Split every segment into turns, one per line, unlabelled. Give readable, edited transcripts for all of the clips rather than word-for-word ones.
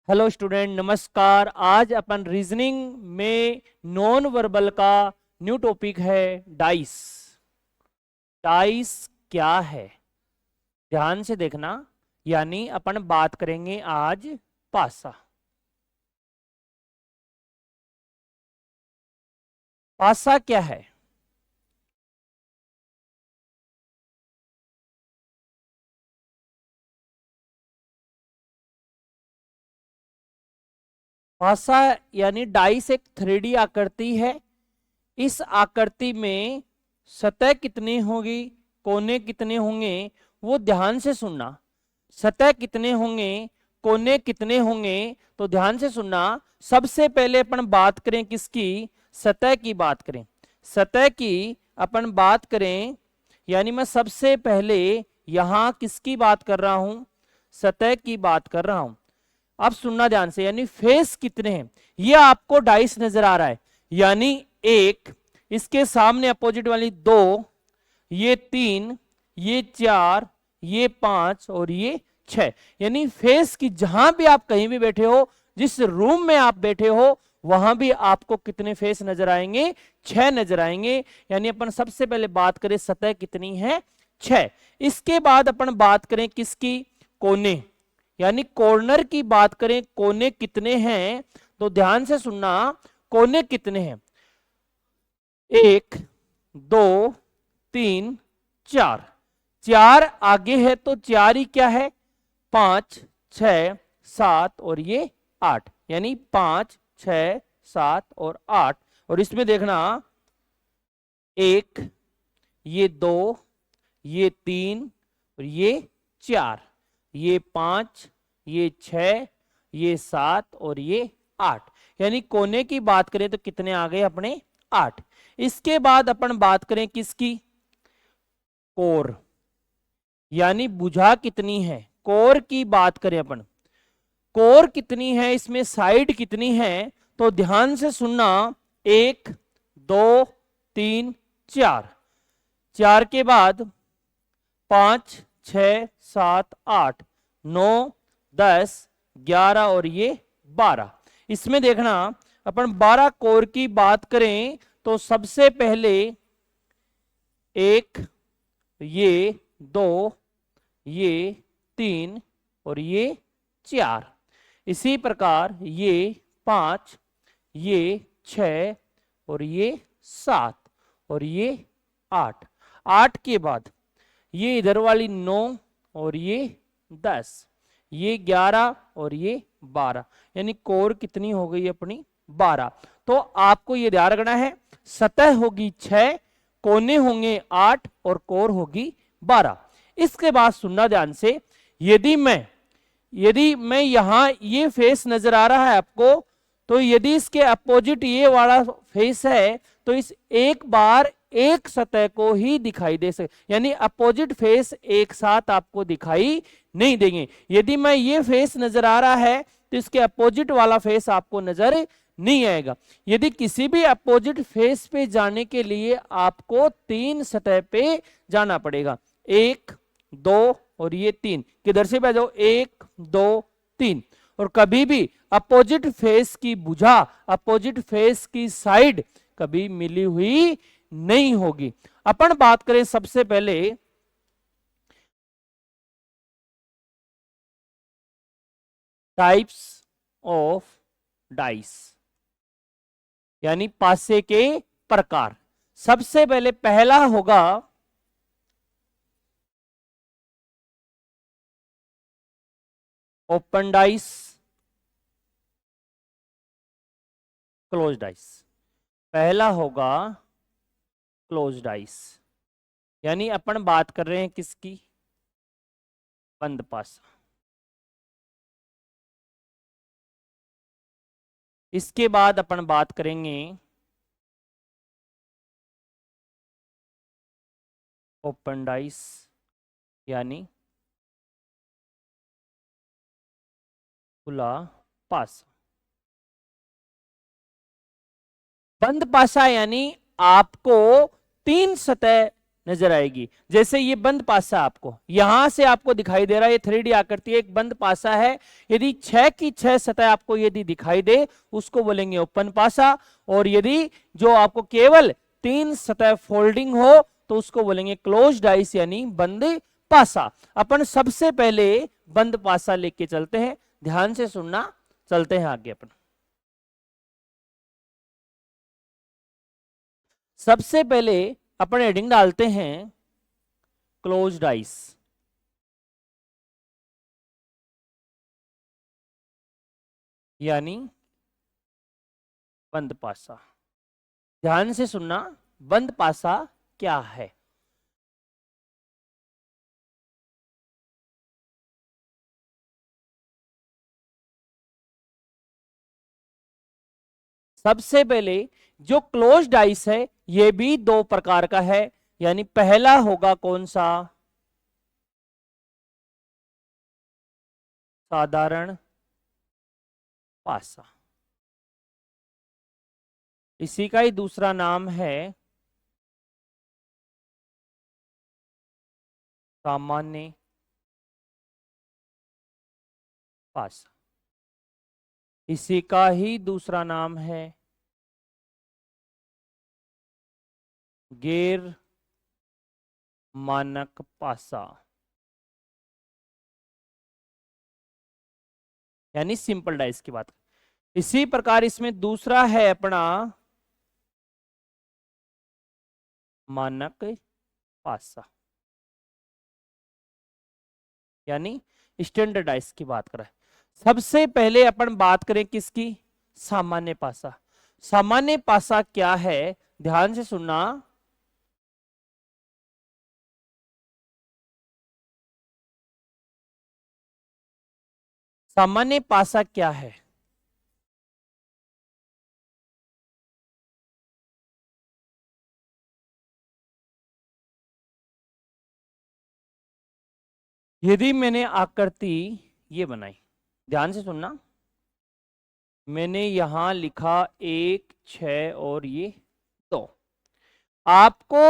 Hello student, नमस्कार। आज अपन reasoning में नॉन वर्बल का न्यू टॉपिक है डाइस। डाइस क्या है, ध्यान से देखना। यानी अपन बात करेंगे आज पासा। पासा क्या है? पासा यानी डाइस एक 3D आकृति है। इस आकृति में सतह कितनी होगी, कोने कितने होंगे, वो ध्यान से सुनना। सतह कितने होंगे, कोने कितने होंगे, तो ध्यान से सुनना। सबसे पहले अपन बात करें किसकी? सतह की बात करें। सतह की अपन बात करें, यानी मैं सबसे पहले यहां किसकी बात कर रहा हूं? सतह की बात कर रहा हूं। अब सुनना ध्यान से, यानी फेस कितने हैं ये आपको डाइस नजर आ रहा है। यानी एक, इसके सामने अपोजिट वाली दो, ये तीन, ये चार, ये पांच और ये छह। यानी फेस की जहां भी आप कहीं भी बैठे हो, जिस रूम में आप बैठे हो, वहां भी आपको कितने फेस नजर आएंगे? 6 नजर आएंगे। यानी अपन सबसे पहले बात करें सतह कितनी है? 6। इसके बाद अपन बात करें किसकी? कोने, यानी कॉर्नर की बात करें। कोने कितने हैं? तो ध्यान से सुनना, कोने कितने हैं? 1 2 3 4। 4 आगे है तो 4 ही क्या है? 5 6 7 और ये 8। यानी 5 6 7 और 8। और इसमें देखना, 1, ये 2, ये 3 और ये 4, ये 5, ये 6, ये 7 और ये 8। यानी कोने की बात करें तो कितने आ गए अपने? 8। इसके बाद अपन बात करें किसकी? कोर, यानी भुजा कितनी है? कोर की बात करें अपन। कोर कितनी है, इसमें साइड कितनी है? तो ध्यान से सुनना, 1 2 3 4। 4 के बाद 5 6 7 8 9 10 11 और ये 12। इसमें देखना, अपन 12 कोर की बात करें तो सबसे पहले 1, ये 2, ये 3 और ये 4। इसी प्रकार ये 5, ये 6 और ये 7 और ये 8। 8 के बाद ये इधर वाली 9 और ये 10, ये 11 और ये 12। यानी कोर कितनी हो गई अपनी? 12। तो आपको ये ध्यान रखना है, सतह होगी 6, कोने होंगे 8 और कोर होगी 12। इसके बाद सुनना ध्यान से, यदि मैं यहां ये फेस नजर आ रहा है आपको, तो यदि इसके अपोजिट ये वाला फेस है तो इस एक बार एक सतह को ही दिखाई दे सके, यानी अपोजिट फेस एक साथ आपको दिखाई नहीं देंगे। यदि मैं ये फेस नजर आ रहा है तो इसके अपोजिट वाला फेस आपको नजर नहीं आएगा। यदि किसी भी अपोजिट फेस पे जाने के लिए आपको 3 सतह पे जाना पड़ेगा, 1 2 और ये 3। किधर से भी जाओ, 1 2 3। और कभी भी अपोजिट फेस की भुजा, अपोजिट फेस की साइड कभी मिली हुई नहीं होगी। अपन बात करें सबसे पहले टाइप्स ऑफ डाइस, यानी पासे के प्रकार। सबसे पहले पहला होगा ओपन डाइस, क्लोज डाइस। पहला होगा क्लोज डाइस, यानी अपन बात कर रहे हैं किसकी? बंद पासा। इसके बाद अपन बात करेंगे ओपन डाइस, यानी खुला पासा। बंद पासा यानी आपको 3 सतह नजर आएगी। जैसे ये बंद पासा आपको यहां से आपको दिखाई दे रहा है, ये 3D आकृति एक बंद पासा है। यदि 6 की 6 सतह आपको यदि दिखाई दे उसको बोलेंगे ओपन पासा, और यदि जो आपको केवल 3 सतह फोल्डिंग हो तो उसको बोलेंगे क्लोज डाइस यानी बंद पासा। अपन सबसे पहले बंद पासा लेके चलते हैं, ध्यान से सुनना, चलते हैं आगे। अपन सबसे पहले अपन हेडिंग डालते हैं क्लोज्ड आइस, यानी बंद पासा। ध्यान से सुनना, बंद पासा क्या है। सबसे पहले जो क्लोज्ड आइस है यह भी दो प्रकार का है, यानी पहला होगा कौन सा, साधारण पासा। इसी का ही दूसरा नाम है सामान्य पासा। इसी का ही दूसरा नाम है गैर मानक पासा, यानी सिंपल डाइस की बात। इसी प्रकार इसमें दूसरा है अपना मानक पासा, यानी स्टैंडर्ड डाइस की बात करें। सबसे पहले अपन बात करें किसकी, सामान्य पासा। सामान्य पासा क्या है, ध्यान से सुनना। सामान्य पासा क्या है, यदि मैंने आकृति ये बनाई, ध्यान से सुनना, मैंने यहां लिखा 1 6 और ये 2। आपको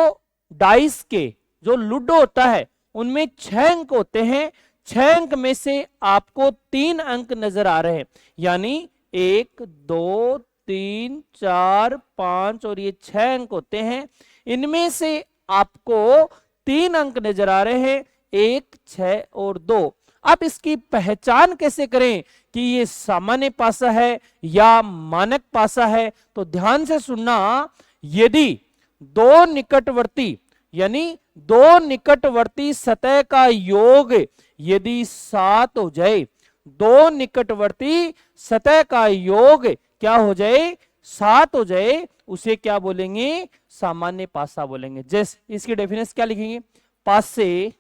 डाइस के जो लूडो होता है उनमें 6 अंक होते हैं। 6 अंक में से आपको 3 अंक नजर आ रहे हैं, यानी 1 2 3 4 5 और ये 6 अंक होते हैं। इनमें से आपको 3 अंक नजर आ रहे हैं, 1 6 और 2। आप इसकी पहचान कैसे करें कि ये सामान्य पासा है या मानक पासा है, तो ध्यान से सुनना। यदि दो निकटवर्ती यानी दो निकटवर्ती सतह का योग यदि 7 हो जाए, दो निकटवर्ती सतह का योग क्या हो जाए, 7 हो जाए, उसे क्या बोलेंगे, सामान्य पासा बोलेंगे। जैसे इसकी डेफिनेशन क्या लिखेंगे, पासे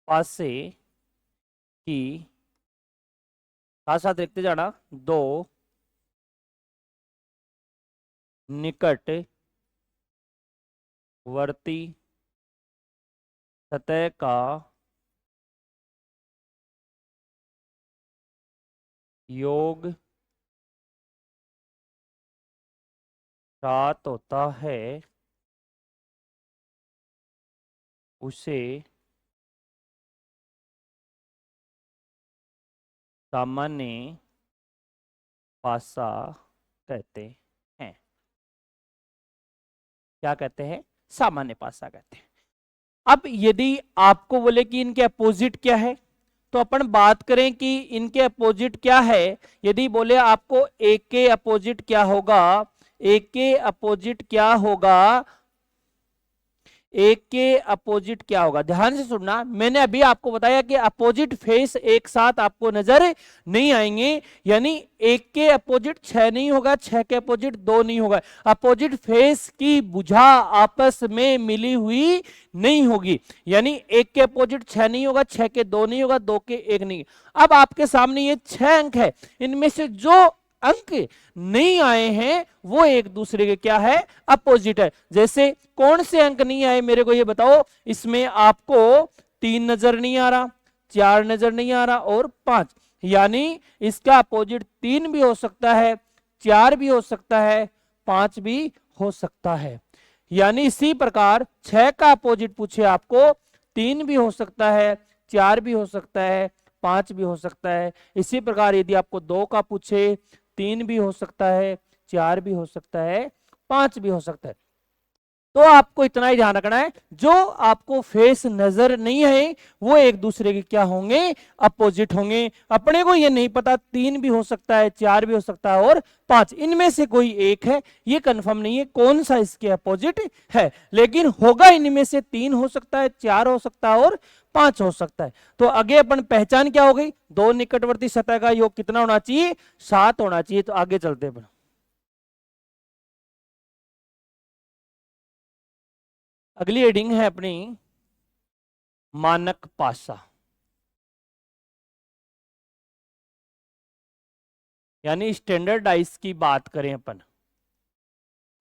पासे की, साथ साथ लिखते जाना, दो निकटवर्ती सतह का योग 7 होता है, उसे सामान्य पासा कहते हैं। क्या कहते हैं, सामान्य पासा कहते हैं। अब यदि आपको बोले कि इनके अपोजिट क्या है, तो अपन बात करें कि इनके अपोजिट क्या है। यदि बोले आपको एक के अपोजिट क्या होगा, एक के अपोजिट क्या होगा, एक के अपोजिट क्या होगा, ध्यान से सुनना। मैंने अभी आपको बताया कि अपोजिट फेस एक साथ आपको नजर नहीं आएंगे, यानी एक के अपोजिट 6 नहीं होगा, 6 के अपोजिट 2 नहीं होगा। अपोजिट फेस की भुजा आपस में मिली हुई नहीं होगी, यानी एक के अपोजिट 6 नहीं होगा, 6 के 2 नहीं होगा, 2 के 1 नहीं। अब आपके सामने ये 6 अंक है, इनमें से जो अंक नहीं आए हैं वो एक दूसरे के क्या है, अपोजिट है। जैसे कौन से अंक नहीं आए मेरे को ये बताओ। इसमें आपको 3 नजर नहीं आ रहा, 4 नजर नहीं आ रहा और 5, यानी इसका अपोजिट 3 भी हो सकता है, 4 भी हो सकता है, 5 भी हो सकता है। यानी इसी प्रकार 6 का अपोजिट पूछे आपको, 3 भी हो सकता है, 4 भी हो सकता है, 5 भी हो सकता है। इसी प्रकार यदि आपको 2 का पूछे, 3 भी हो सकता है, 4 भी हो सकता है, 5 भी हो सकता है। तो आपको इतना ही ध्यान रखना है, जो आपको फेस नजर नहीं है वो एक दूसरे के क्या होंगे, अपोजिट होंगे। अपने को ये नहीं पता 3 भी हो सकता है, 4 भी हो सकता है और 5, इनमें से कोई एक है, ये कंफर्म नहीं है कौन सा इसके अपोजिट है, लेकिन होगा इनमें से 3 हो सकता है, 4 हो सकता है और 5 हो सकता है। तो आगे अपन पहचान क्या हो गई, दो निकटवर्ती सतह का योग कितना होना चाहिए, 7 होना चाहिए। तो आगे चलते हैं। अगली हेडिंग है अपनी मानक पासा, यानी स्टैंडर्डाइज की बात करें अपन।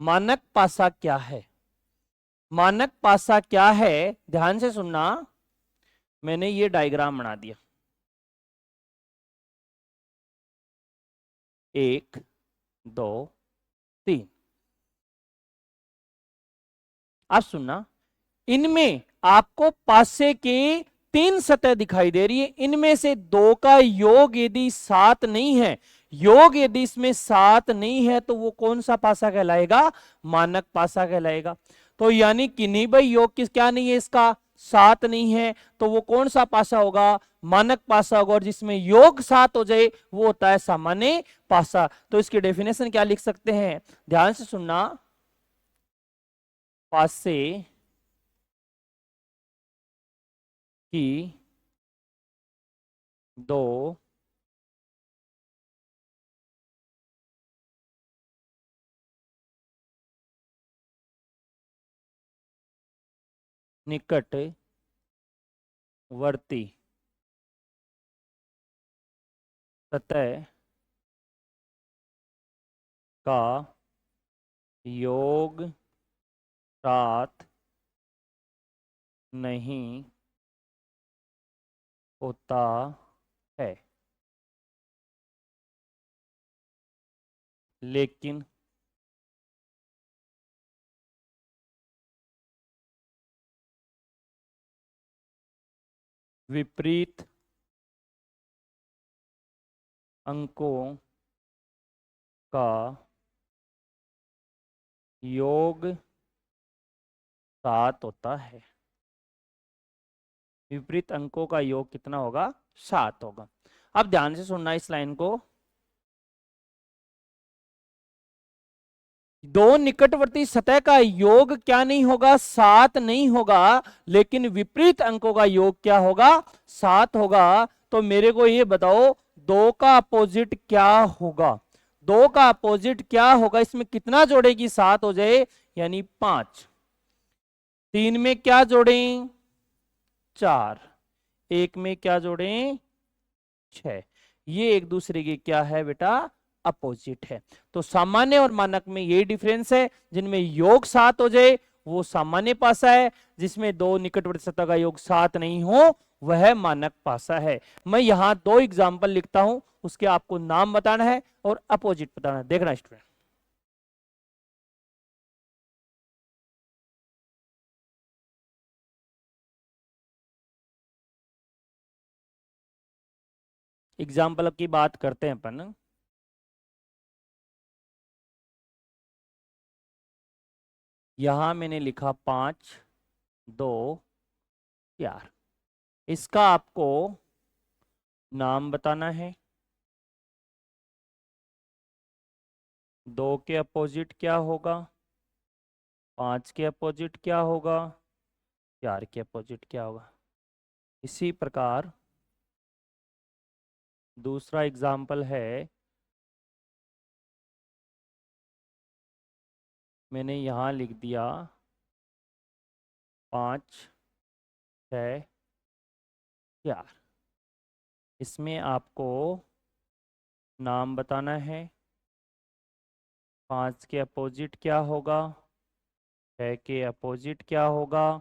मानक पासा क्या है, मानक पासा क्या है, ध्यान से सुनना। मैंने ये डायग्राम बना दिया, 1 2 3। अब सुनना, इनमें आपको पासे के 3 सतह दिखाई दे रही है, इनमें से 2 का योग यदि 7 नहीं है, योग यदि इसमें 7 नहीं है, तो वो कौन सा पासा कहलाएगा, मानक पासा कहलाएगा। तो यानी किन्हीं भाई योग किस क्या नहीं है, इसका 7 नहीं है, तो वो कौन सा पासा होगा, मानक पासा होगा। और जिसमें योग 7 हो जाए वो होता है सामान्य पासा। तो इसकी डेफिनेशन क्या लिख सकते हैं, ध्यान से सुनना। पासे की 2 निकटवर्ती सतह का योग 7 नहीं होता है, लेकिन विपरीत अंकों का योग 7 होता है। विपरीत अंकों का योग कितना होगा, 7 होगा। अब ध्यान से सुनना इस लाइन को, दो निकटवर्ती सतह का योग क्या नहीं होगा, 7 नहीं होगा, लेकिन विपरीत अंकों का योग क्या होगा, 7 होगा। तो मेरे को ये बताओ 2 का अपोजिट क्या होगा, 2 का अपोजिट क्या होगा, इसमें कितना जोड़ेगी 7 हो जाए, यानी 5। 3 में क्या जोड़ें, 4। 1 में क्या जोड़ें, 6। ये एक दूसरे के क्या है बेटा, अपोजिट है। तो सामान्य और मानक में यही डिफरेंस है, जिनमें योग 7 हो जाए वो सामान्य पासा है, जिसमें दो निकटवर्ती सतह का योग 7 नहीं हो वह मानक पासा है। मैं यहां 2 एग्जाम्पल लिखता हूं, उसके आपको नाम बताना है और अपोजिट बताना है। देखना स्टूडेंट, एग्जाम्पल की बात करते हैं अपन। यहां मैंने लिखा 5 2 4। इसका आपको नाम बताना है। 2 के अपोजिट क्या होगा, 5 के अपोजिट क्या होगा, 4 के अपोजिट क्या होगा। इसी प्रकार दूसरा एग्जाम्पल है, मैंने यहां लिख दिया 5 6 4। इसमें आपको नाम बताना है, 5 के अपोजिट क्या होगा, 6 के अपोजिट क्या होगा,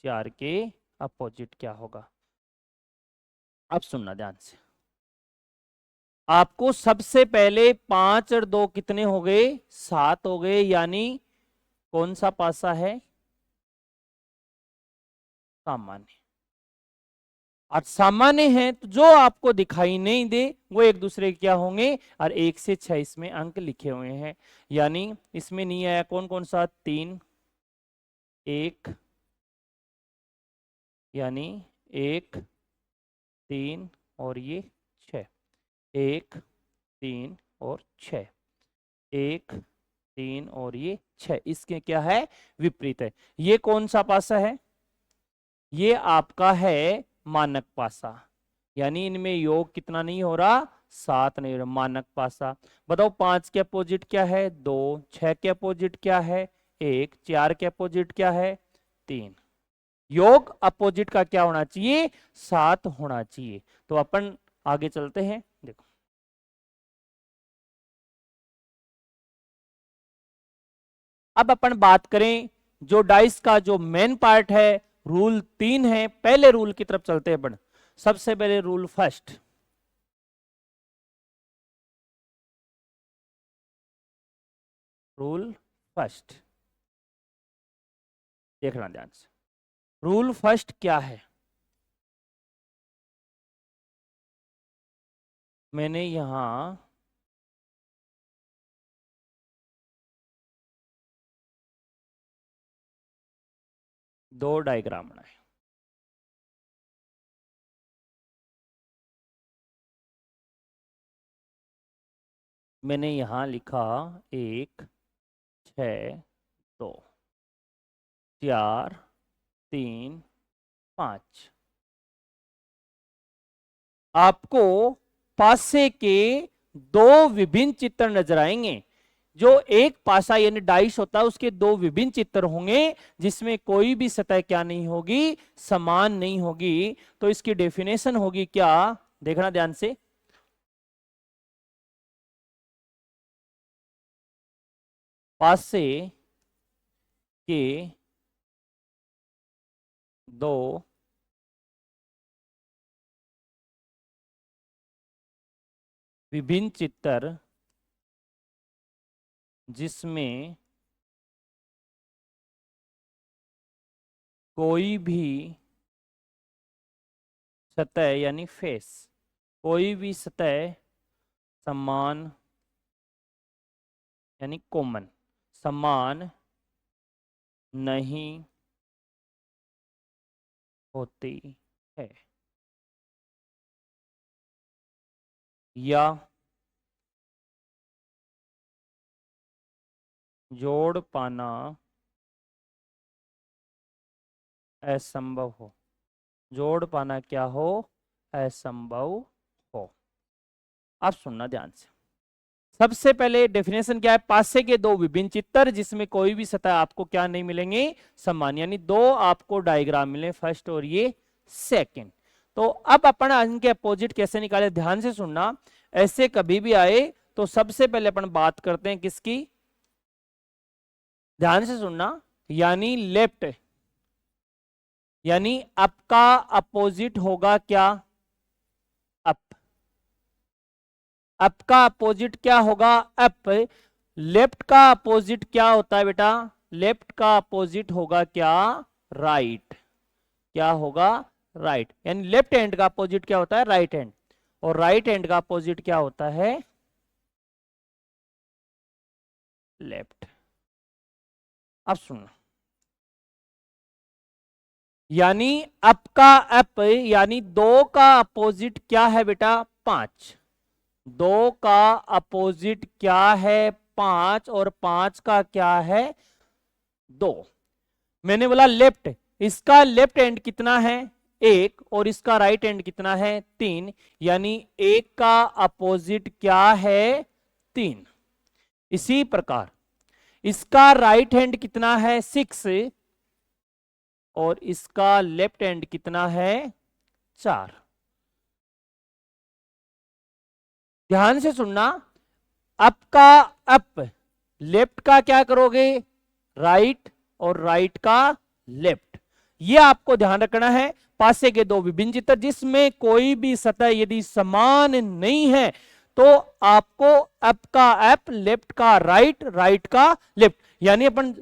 4 के अपोजिट क्या होगा। अब सुनना ध्यान से, आपको सबसे पहले 5 और 2 कितने हो गए, 7 हो गए, यानी कौन सा पासा है, सामान्य। और सामान्य है तो जो आपको दिखाई नहीं दे वो एक दूसरे के क्या होंगे, और 1 से 6 इसमें अंक लिखे हुए हैं, यानी इसमें नहीं आया कौन कौन सा, 3, 1, यानी 1, 3 और ये 6, 1, 3 और 6, 1, 3 और ये 6, इसके क्या है, विपरीत है। ये कौन सा पासा है, ये आपका है मानक पासा, यानी इनमें योग कितना नहीं हो रहा, 7 नहीं हो रहा, मानक पासा। बताओ 5 के अपोजिट क्या है, 2, 6 के अपोजिट क्या है, 1, 4 के अपोजिट क्या है, 3। योग अपोजिट का क्या होना चाहिए, 7 होना चाहिए। तो अपन आगे चलते हैं, देखो अब अपन बात करें जो डाइस का जो मेन पार्ट है, रूल 3 है। पहले रूल की तरफ चलते हैं अपन। सबसे पहले रूल फर्स्ट, रूल फर्स्ट देखना ध्यान से। रूल फर्स्ट क्या है, मैंने यहां दो डायग्राम बनाए। मैंने यहां लिखा 1, 6, 2, 4, 3, 5। आपको पासे के दो विभिन्न चित्र नजर आएंगे। जो एक पासा यानी डाइस होता है उसके दो विभिन्न चित्र होंगे, जिसमें कोई भी सतह क्या नहीं होगी, समान नहीं होगी। तो इसकी डेफिनेशन होगी क्या, देखना ध्यान से। पासे के दो विभिन्न चित्र जिसमें कोई भी सतह यानी फेस, कोई भी सतह समान यानी कॉमन, समान नहीं होती है, या जोड़ पाना असंभव हो, जोड़ पाना क्या हो, असंभव हो। अब सुनना ध्यान से। सबसे पहले डेफिनेशन क्या है, पासे के दो विभिन्न चित्र जिसमें कोई भी सतह आपको क्या नहीं मिलेंगे, समान, यानी दो आपको डायग्राम मिले, फर्स्ट और ये सेकंड। तो अब अपन इनके अपोजिट कैसे निकाले, ध्यान से सुनना। ऐसे कभी भी आए तो सबसे पहले अपन बात करते हैं किसकी, ध्यान से सुनना, यानी लेफ्ट, यानी अप का अपोजिट होगा क्या, अप। अप का अपोजिट क्या होगा, अप। लेफ्ट का अपोजिट क्या होता है बेटा, लेफ्ट का अपोजिट होगा क्या, राइट। क्या होगा, राइट। यानी लेफ्ट हैंड का अपोजिट क्या होता है, राइट हैंड। और राइट हैंड का अपोजिट क्या होता है, लेफ्ट। अब सुनो, यानी अप का अप, यानी 2 का अपोजिट क्या है बेटा, 5। 2 का अपोजिट क्या है, 5, और 5 का क्या है, 2। मैंने बोला लेफ्ट, इसका लेफ्ट हैंड कितना है, 1, और इसका राइट हैंड कितना है, 3। यानी 1 का अपोजिट क्या है, 3। इसी प्रकार इसका राइट हैंड कितना है, 6, और इसका लेफ्ट हैंड कितना है, 4। ध्यान से सुनना, अप का अप, लेफ्ट का क्या करोगे, राइट, और राइट का लेफ्ट। ये आपको ध्यान रखना है। पासे के दो विभिन्न चित्र जिसमें कोई भी सतह यदि समान नहीं है तो आपको अप का अप, लेफ्ट का राइट, राइट का लेफ्ट, यानी अपन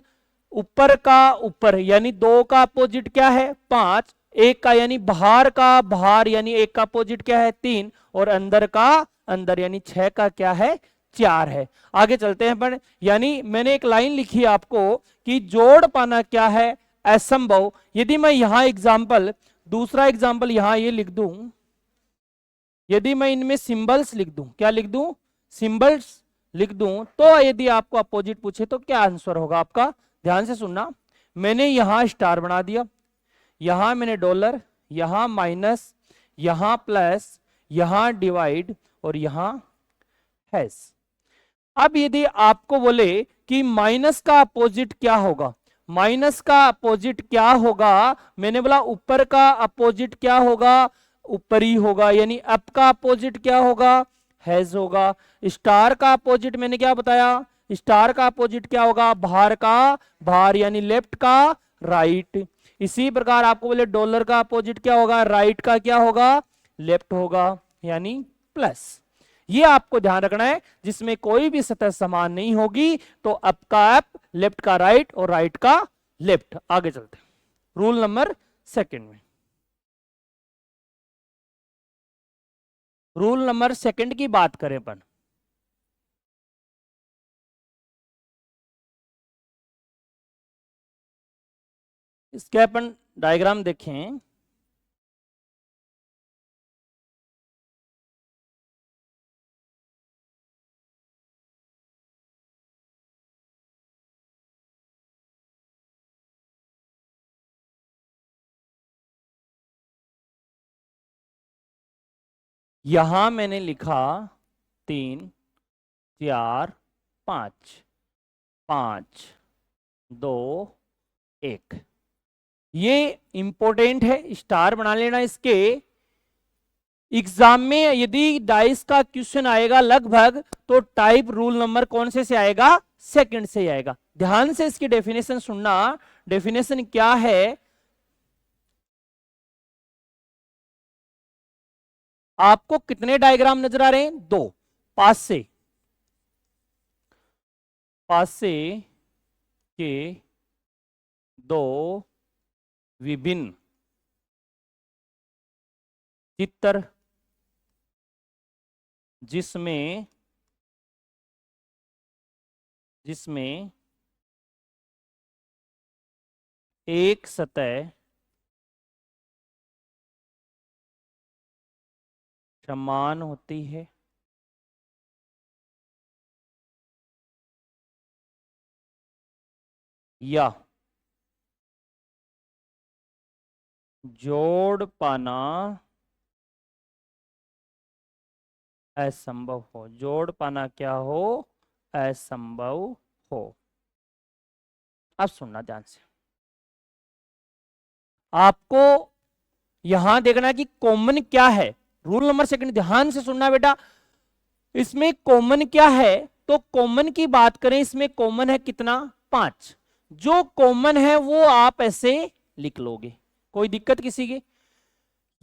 ऊपर का ऊपर यानी 2 का अपोजिट क्या है 5, 1 का यानी बाहर का बाहर यानी 1 का अपोजिट क्या है 3, और अंदर का अंदर यानी 6 का क्या है 4 है। आगे चलते हैं अपन, यानी मैंने एक लाइन लिखी आपको कि जोड़ पाना क्या है असंभव। यदि मैं यहां एग्जाम्पल, दूसरा एग्जाम्पल यहां ये लिख दूं, यदि मैं इनमें सिंबल्स लिख दूं, क्या लिख दूं सिंबल्स लिख दूं, तो यदि आपको अपोजिट पूछे तो क्या आंसर होगा आपका, ध्यान से सुनना। मैंने यहां स्टार बना दिया, यहां मैंने डॉलर, यहां माइनस, यहां प्लस, यहां डिवाइड और यहां हैश। अब यदि आपको बोले कि माइनस का अपोजिट क्या होगा, माइनस का अपोजिट क्या होगा, मैंने बोला ऊपर का अपोजिट क्या होगा ऊपरी होगा, यानी अप का अपोजिट क्या होगा हैज होगा। स्टार का अपोजिट मैंने क्या बताया, स्टार का अपोजिट क्या होगा बाहर का बाहर यानी लेफ्ट का राइट। इसी प्रकार आपको बोले डॉलर का अपोजिट क्या होगा, राइट का क्या होगा लेफ्ट होगा यानी प्लस। ये आपको ध्यान रखना है, जिसमें कोई भी सतह समान नहीं होगी तो अप का अप, लेफ्ट का राइट और राइट का लेफ्ट। आगे चलते हैं रूल नंबर सेकंड में। रूल नंबर सेकंड की बात करें अपन, इसके अपन डायग्राम देखें। यहां मैंने लिखा 3 4 5 5 2 1, ये इंपॉर्टेंट है, स्टार बना लेना इसके। एग्जाम में यदि डाइस का क्वेश्चन आएगा लगभग, तो टाइप रूल नंबर कौन से आएगा सेकंड से ही आएगा। ध्यान से इसकी डेफिनेशन सुनना, डेफिनेशन क्या है। आपको कितने डायग्राम नजर आ रहे हैं, 2, पास से के 2 विभिन्न चित्र जिसमें एक सतह समान होती है या जोड़ पाना असंभव हो, जोड़ पाना क्या हो असंभव हो। अब सुनना ध्यान से, आपको यहां देखना कि कॉमन क्या है। रूल नंबर सेकंड ध्यान से सुनना बेटा, इसमें कॉमन क्या है, तो कॉमन की बात करें इसमें कॉमन है कितना 5। जो कॉमन है वो आप ऐसे लिख लोगे, कोई दिक्कत किसी की।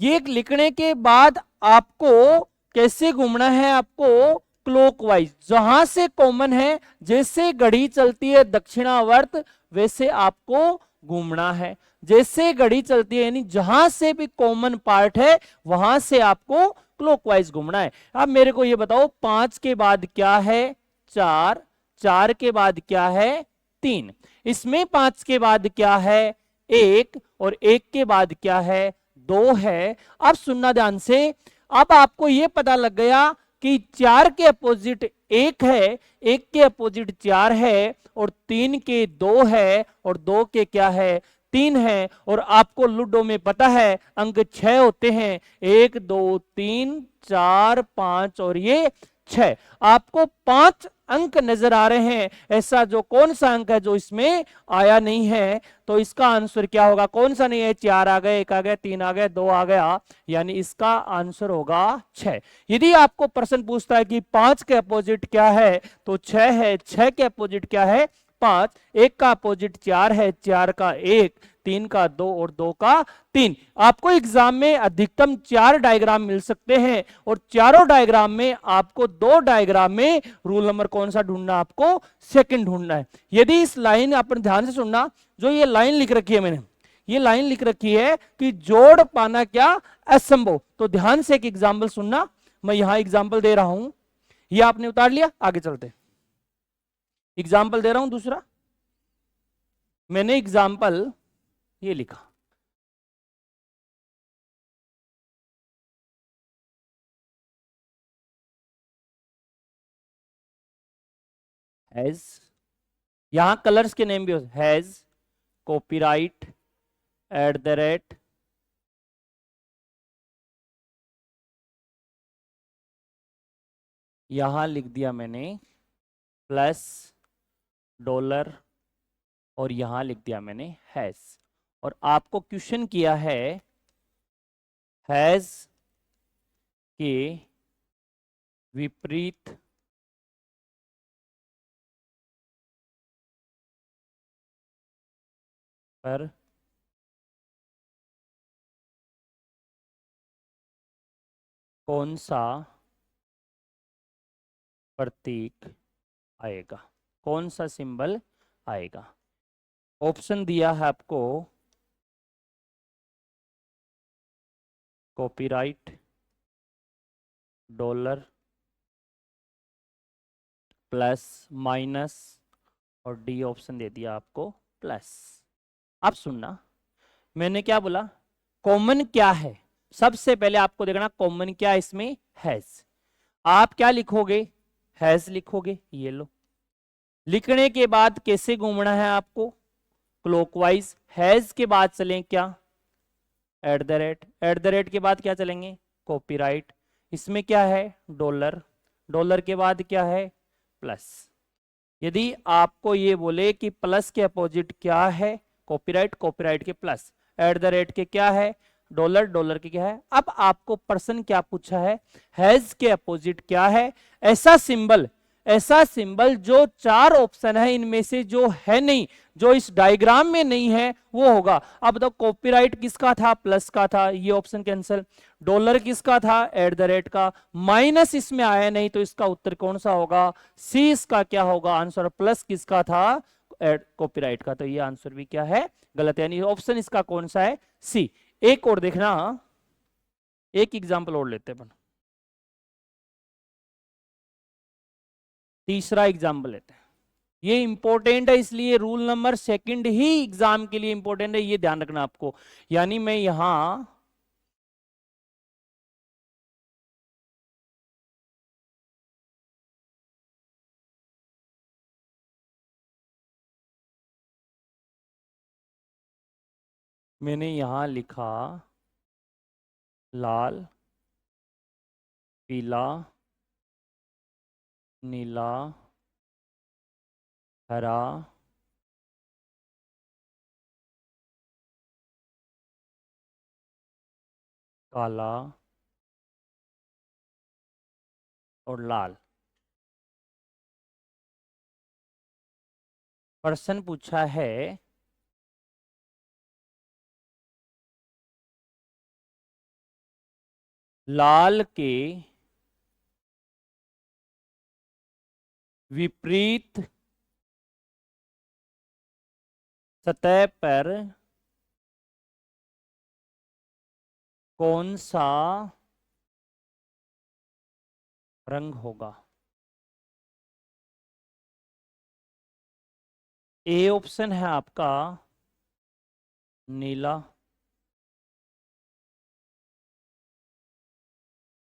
ये लिखने के बाद आपको कैसे घूमना है, आपको क्लॉकवाइज, जहां से कॉमन है, जैसे घड़ी चलती है दक्षिणावर्त वैसे आपको घूमना है। जैसे घड़ी चलती है यानी जहां से भी कॉमन पार्ट है वहां से आपको क्लॉकवाइज घूमना है। अब मेरे को ये बताओ 5 के बाद क्या है 4, 4 के बाद क्या है 3, इसमें 5 के बाद क्या है 1 और 1 के बाद क्या है 2 है। अब सुनना ध्यान से, अब आपको यह पता लग गया कि 4 के अपोजिट 1 है, 1 के अपोजिट 4 है और 3 के 2 है और 2 के क्या है 3 है। और आपको लूडो में पता है अंक 6 होते हैं, 1 2 3 4 5 और ये 6। आपको 5 अंक नजर आ रहे हैं, ऐसा जो कौन सा अंक है जो इसमें आया नहीं है, तो इसका आंसर क्या होगा, कौन सा नहीं है 4 आ गए, 1 आ गया, 3 आ गया, 2 आ गया, यानी इसका आंसर होगा 6। यदि आपको प्रश्न पूछता है कि 5 के अपोजिट क्या है तो 6 है, 6 के अपोजिट क्या है 5, 1 का अपोजिट 4 है, 4 का 1, 3 का 2 और 2 का 3। आपको एग्जाम में अधिकतम 4 डायग्राम मिल सकते हैं और चारों डायग्राम में आपको 2 डायग्राम में रूल नंबर कौन सा ढूंढना, आपको सेकंड ढूंढना है। यदि इस लाइन अपन ध्यान से सुनना, जो ये लाइन लिख रखी है मैंने, ये लाइन लिख रखी है कि जोड़ पाना क्या असंभव, तो ध्यान से एक एग्जाम्पल सुनना। मैं यहां एग्जाम्पल दे रहा हूं, ये आपने उतार लिया, आगे चलते। एग्जाम्पल दे रहा हूं दूसरा, मैंने एग्जाम्पल ये लिखा, हैज, यहां कलर्स के नेम भी हो, has, copyright, at the rate, यहां लिख दिया मैंने प्लस, डॉलर, और यहां लिख दिया मैंने हैज। और आपको क्वेश्चन किया है हैज के विपरीत पर कौन सा प्रतीक आएगा, कौन सा सिंबल आएगा। ऑप्शन दिया है आपको कॉपीराइट, डॉलर, प्लस, माइनस, और डी ऑप्शन दे दिया आपको प्लस। अब सुनना, मैंने क्या बोला, कॉमन क्या है, सबसे पहले आपको देखना कॉमन क्या है इसमें, हैज। आप क्या लिखोगे, हैज लिखोगे, ये लो। लिखने के बाद कैसे घूमना है आपको, क्लॉकवाइज। हैज के बाद चलें क्या, at the rate, at the rate के बाद क्या चलेंगे, कॉपीराइट। इसमें क्या है, डॉलर, डॉलर के बाद क्या है, प्लस। यदि आपको ये बोले कि प्लस के अपोजिट क्या है, कॉपीराइट, कॉपीराइट के प्लस, एट द रेट के क्या है, डॉलर, डॉलर के क्या है। अब आपको प्रश्न क्या पूछा है, हैज के अपोजिट क्या है, ऐसा सिंबल, ऐसा सिंबल जो 4 ऑप्शन है इनमें से जो है नहीं, जो इस डायग्राम में नहीं है वो होगा। अब तो कॉपीराइट किसका था, प्लस का था, ये ऑप्शन कैंसिल। डॉलर किसका था, एट द रेट का, माइनस इसमें आया नहीं, तो इसका उत्तर कौन सा होगा, सी इसका क्या होगा आंसर। प्लस किसका था, कॉपीराइट का, तो ये आंसर भी क्या है, गलत, यानी ऑप्शन इसका कौन सा है, सी। एक और देखना, एक एग्जांपल और लेते हैं, तीसरा एग्जांपल लेते हैं। ये इंपॉर्टेंट है, इसलिए रूल नंबर सेकंड ही एग्जाम के लिए इंपॉर्टेंट है, ये ध्यान रखना आपको। यानी मैं यहां मैंने यहां लिखा लाल, पीला, नीला, हरा, काला और लाल। प्रश्न पूछा है लाल के विपरीत सतह पर कौन सा रंग होगा। ए ऑप्शन है आपका नीला,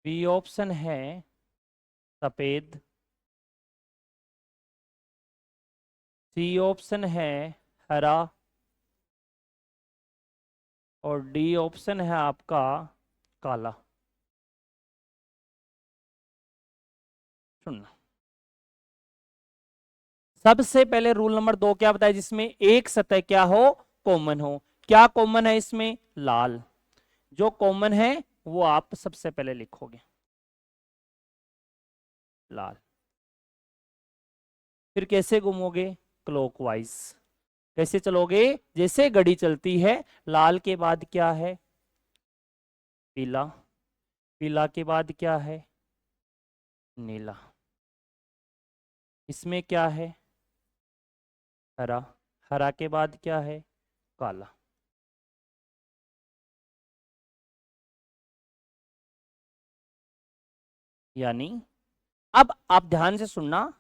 बी ऑप्शन है सफेद, सी ऑप्शन है हरा, और डी ऑप्शन है आपका काला। सुनना, सबसे पहले रूल नंबर 2 क्या बताया, जिसमें एक सतह क्या हो, कॉमन हो। क्या कॉमन है इसमें, लाल। जो कॉमन है वो आप सबसे पहले लिखोगे, लाल। फिर कैसे घूमोगे, क्लॉकवाइज। कैसे चलोगे? जैसे घड़ी चलती है, लाल के बाद क्या है? पीला, पीला के बाद क्या है? नीला, इसमें क्या है? हरा, हरा के बाद क्या है? काला। यानी अब आप ध्यान से सुनना,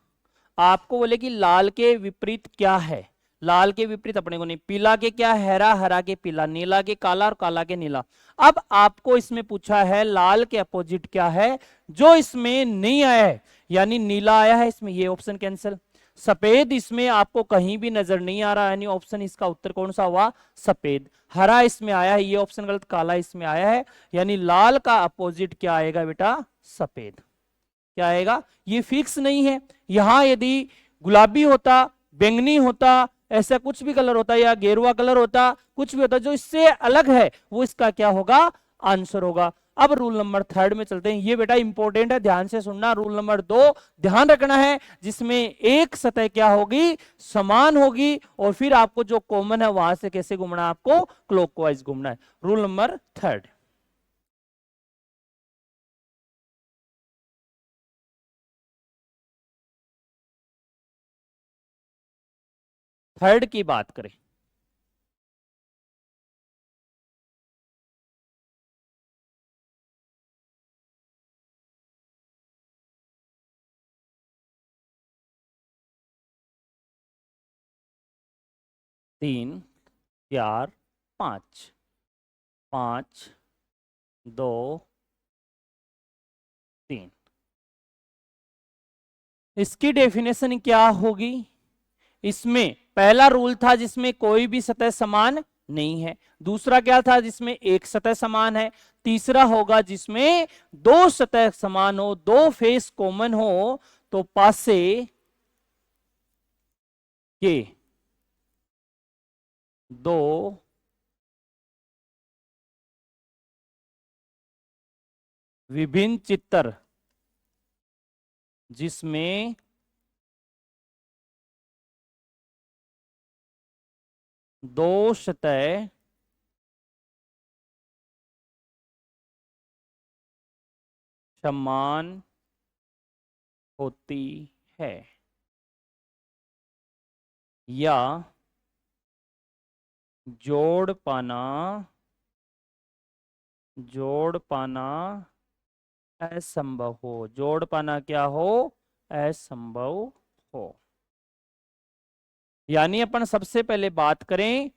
आपको बोले कि लाल के विपरीत क्या है। लाल के विपरीत अपने को नहीं, पीला के क्या है? हरा, हरा के पीला, नीला के काला और काला के नीला। अब आपको इसमें पूछा है लाल के अपोजिट क्या है, जो इसमें नहीं आया है, यानी नीला आया है इसमें, ये ऑप्शन कैंसिल। सफेद इसमें आपको कहीं भी नजर नहीं आ रहा, यानी ऑप्शन इसका उत्तर कौन सा हुआ? सफेद। हरा इसमें आया है, ये ऑप्शन गलत। काला इसमें आया है, यानी लाल का अपोजिट क्या आएगा बेटा? सफेद। क्या आएगा? ये फिक्स नहीं है। यहां यदि गुलाबी होता, बैंगनी होता, ऐसा कुछ भी कलर होता, या गेरुआ कलर होता, कुछ भी होता जो इससे अलग है, वो इसका क्या होगा? आंसर होगा। अब रूल नंबर 3 में चलते हैं। ये बेटा इंपॉर्टेंट है, ध्यान से सुनना। रूल नंबर 2 ध्यान रखना है, जिसमें एक सतह क्या होगी? समान होगी, और फिर आपको जो कॉमन है वहां से कैसे घूमना है? आपको क्लॉकवाइज घूमना है। रूल नंबर 3, थर्ड की बात करें। तीन, चार, पांच, 5, 2, 3। इसकी डेफिनेशन क्या होगी? इसमें पहला रूल था जिसमें कोई भी सतह समान नहीं है। दूसरा क्या था? जिसमें एक सतह समान है। तीसरा होगा जिसमें दो सतह समान हो, दो फेस कॉमन हो, तो पासे के दो विभिन्न चित्र जिसमें दो सतह समान होती है, या जोड़ पाना असंभव हो। जोड़ पाना क्या हो? असंभव हो। यानी अपन सबसे पहले बात करें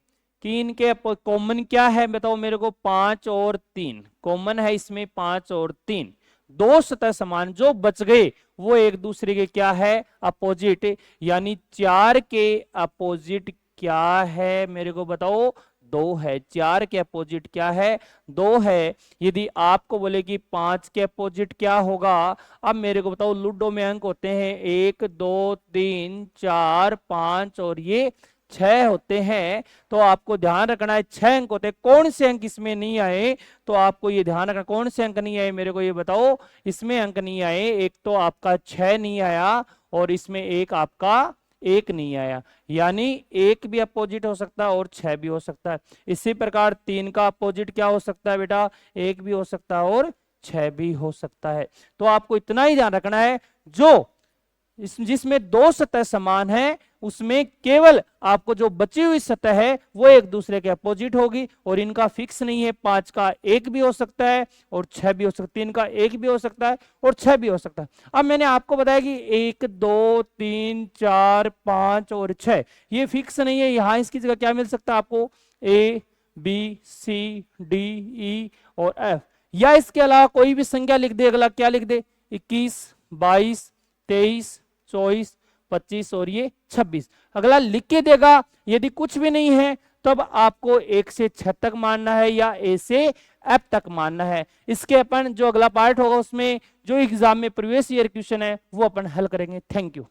कि इनके कॉमन क्या है, बताओ मेरे को। 5 और 3 कॉमन है इसमें, 5 और 3। दो सतह समान, जो बच गए वो एक दूसरे के क्या है? अपोजिट। यानी 4 के अपोजिट क्या है मेरे को बताओ? 2 है। 4 के अपोजिट क्या है? 2 है। यदि आपको बोले कि 5 के अपोजिट क्या होगा, अब मेरे को बताओ। लूडो में अंक होते हैं 1 2 3 4 5 और ये 6 होते हैं। तो आपको ध्यान रखना है 6 अंक होते हैं। कौन से अंक इसमें नहीं आए? तो आपको ये ध्यान रखना, कौन से अंक नहीं आए मेरे को ये बताओ। इसमें अंक नहीं आए, एक तो आपका 6 नहीं आया, और इसमें एक आपका 1 नहीं आया। यानी 1 भी अपोजिट हो सकता है और 6 भी हो सकता है। इसी प्रकार 3 का अपोजिट क्या हो सकता है बेटा? 1 भी हो सकता है और 6 भी हो सकता है। तो आपको इतना ही ध्यान रखना है, जो जिसमें दो सतह समान है, उसमें केवल आपको जो बची हुई सतह है वो एक दूसरे के अपोजिट होगी, और इनका फिक्स नहीं है। 5 का 1 भी हो सकता है और 6 भी हो सकता है, 3 का 1 भी हो सकता है और 6 भी हो सकता है। अब मैंने आपको बताया कि 1 2 3 4 5 और 6 ये फिक्स नहीं है। यहां इसकी जगह क्या मिल सकता है आपको? A B C D E और F, या इसके अलावा कोई भी संख्या लिख दे। अगला क्या लिख दे? 21 22 23 24 25 और ये 26। अगला लिख के देगा। यदि कुछ भी नहीं है तब आपको 1 से 6 तक मानना है, या ए से एफ तक मानना है। इसके अपन जो अगला पार्ट होगा उसमें जो एग्जाम में प्रीवियस ईयर क्वेश्चन है वो अपन हल करेंगे। Thank you.